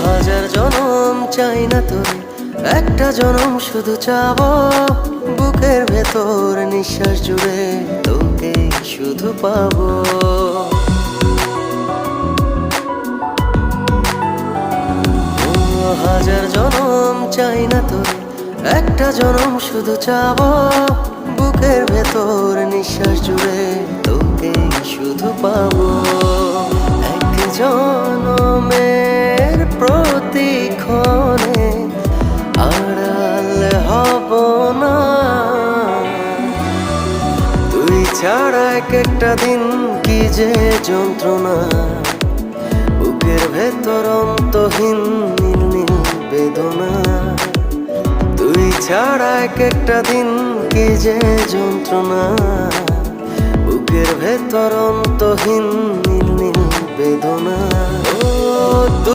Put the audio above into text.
হাজার জনম চাই না তোরে, একটা জনম শুধু চাবো। বুকের ভেতর নিঃশ্বাস জুড়ে তোকে শুধু পাবো। হাজার জনম চাই না তোরে, একটা জনম শুধু চাবো। বুকের ভেতর নিঃশ্বাস জুড়ে তোকে শুধু পাবো। এক জনমের প্রতিক্ষণে আড়াল হব না। তুই ছাড়া এক একটা দিন কি যে যন্ত্রণা। বুকের ভেতর অন্তহীন নীল নীল বেদনা। তুই ছাড়া এক একটা দিন কি যে যন্ত্রণা। বুকের ভেতর অন্তহীন নীল নীল বেদনা। ও